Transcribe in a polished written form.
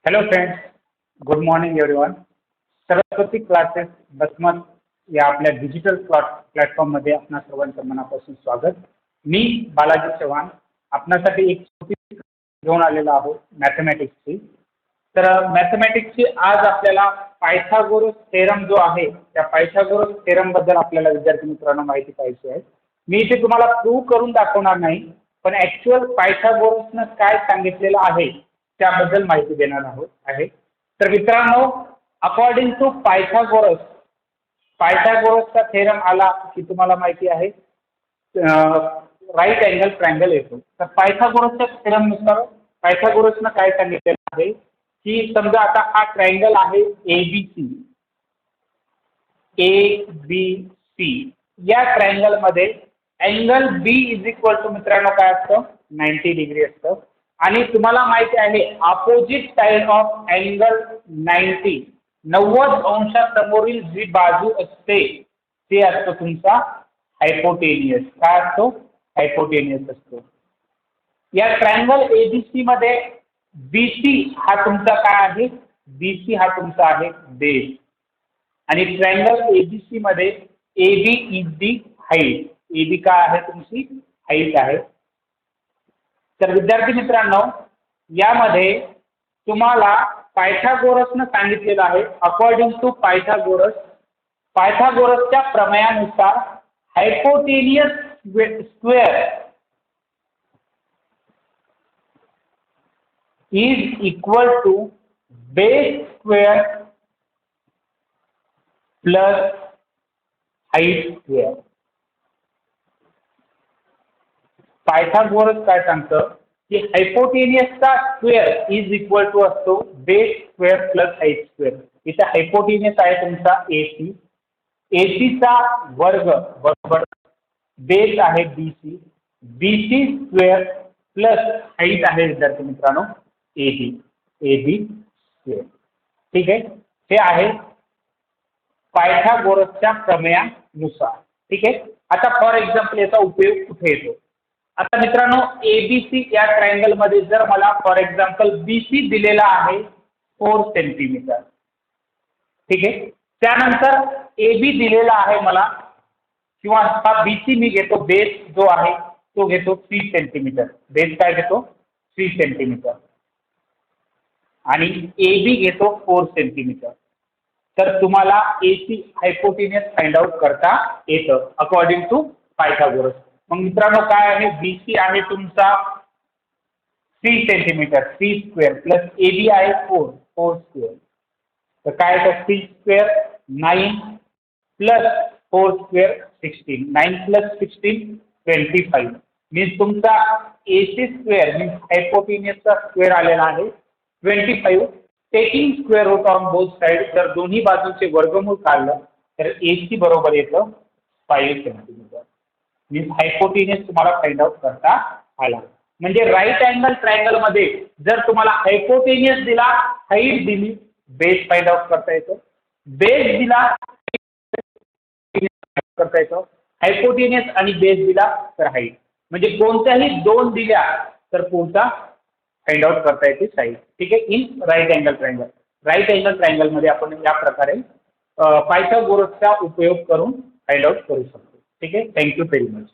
Hello friends, good morning everyone. Saraswati classes Basmat या आपल्या digital प्लॅटफॉर्ममध्ये आपणा सर्वांचं मनापासून स्वागत. मी बालाजी चव्हाण आपणासाठी एक छोटी घेऊन आलेलो आहोत मॅथमॅटिक्सची. तर मॅथमॅटिक्सची आज आपल्याला पायथागोरस थेरम जो आहे त्या पायथागोरस थेरमबद्दल आपल्याला विद्यार्थी मित्रांनो माहिती पाहिजे आहे. मी इथे तुम्हाला प्रूव्ह करून दाखवणार नाही, पण ॲक्च्युअल पायथागोरसनं काय सांगितलेलं आहे त्याबद्दल माहिती देणार आहोत आहे. तर मित्रांनो, अकॉर्डिंग टू पायथागोरसचा थेरम आला की तुम्हाला माहिती आहे राईट अँगल ट्रायंगल येतो. तर पायथागोरसच्या थेरमनुसार पायथागोरसनं काय सांगितलेलं आहे की समजा आता हा ट्रायंगल आहे ए बी सी. या ट्रायंगलमध्ये angle B is equal to मित्रांनो काय असतं 90 डिग्री असतं. आणि तुम्हाला माहिती आहे अपोजिट साइड ऑफ अँगल 90 अंशासमोरील जी बाजू असते ते असतो तुमचा हायपोटेनियस. काय असतो? हायपोटेनियस असतो. या ट्रायंगल एबीसी मध्ये बीसी हा तुमचा काय आहे? बीसी हा तुमचा आहे बेस. आणि ट्रायंगल एबीसी मध्ये AB is the height. AB काय आहे? तुमची हाईट आहे. तर विद्यार्थी मित्रांनो, यामध्ये तुम्हाला पायथागोरसनं सांगितलेलं आहे अकॉर्डिंग टू पायथागोरसच्या प्रमेयानुसार hypotenuse square is equal to base square plus height square. Pythagoras काय सांगतं की हायपोटेनियसचा स्क्वेअर इज इक्वल टू असतो base square plus height square. इथे हायपोटेनियस आहे तुमचा एसी. एसीचा वर्ग बरोबर बेस आहे BC. BC square plus height आहे विद्यार्थी मित्रांनो एबी. AB square. ठीक आहे, हे आहे पायथागोरसच्या प्रमेयानुसार. ठीक आहे. आता फॉर एक्झाम्पल याचा उपयोग कुठे येतो? आता मित्रांनो, एबीसी या ट्रायंगल मध्ये जर मला फॉर एक्झाम्पल बीसी दिलेला आहे 4 सेंटीमीटर. ठीक आहे. त्यानंतर एबी दिलेला आहे मला, किंवा हा बीसी मी घेतो बेस जो आहे तो घेतो 3 सेंटीमीटर. बेस काय घेतो? 3 सेंटीमीटर. आणि एबी घेतो 4 सेंटीमीटर. तर तुम्हाला एसी हायपोटेनियस फाइंड आउट करता येतं अकॉर्डिंग टू पायथागोरस. मग मित्रांनो काय आहे? बीसी आहे तुमचा 3 सेंटीमीटर 3 स्क्वेअर प्लस एबी आहे 4 स्क्वेअर. तर काय येतं? 3 square 9 plus 4 square 16. 9 plus 16 25. Means तुमचा एसी स्क्वेअर मीन्स हायपोटेनियसचा स्क्वेअर आलेला आहे 25. Taking square root on both side. जर दोन्ही बाजूचे वर्गमूळ काढलं तर एसी बरोबर येतं 5 सेंटीमीटर. मीन्स हायपोटेनियस तुम्हाला फाइंड आउट करता आला. म्हणजे राईट अँगल ट्रायंगल मध्ये जर तुम्हाला हायपोटेनियस दिला, हाईट दिली, बेस फाइंड आउट करता येतो. बेस दिला करता येतो. हायपोटेनियस आणि बेस दिला तर हाईट. म्हणजे कोणत्याही दोन दिल्या तर कोणता फाइंड आउट करता येते साईड. ठीक आहे. In right angle triangle. Right angle triangle मध्ये आपण या प्रकारे पायथागोरसचा उपयोग करून फाइंड आउट करू शकतो. ठीक आहे. Thank you very much.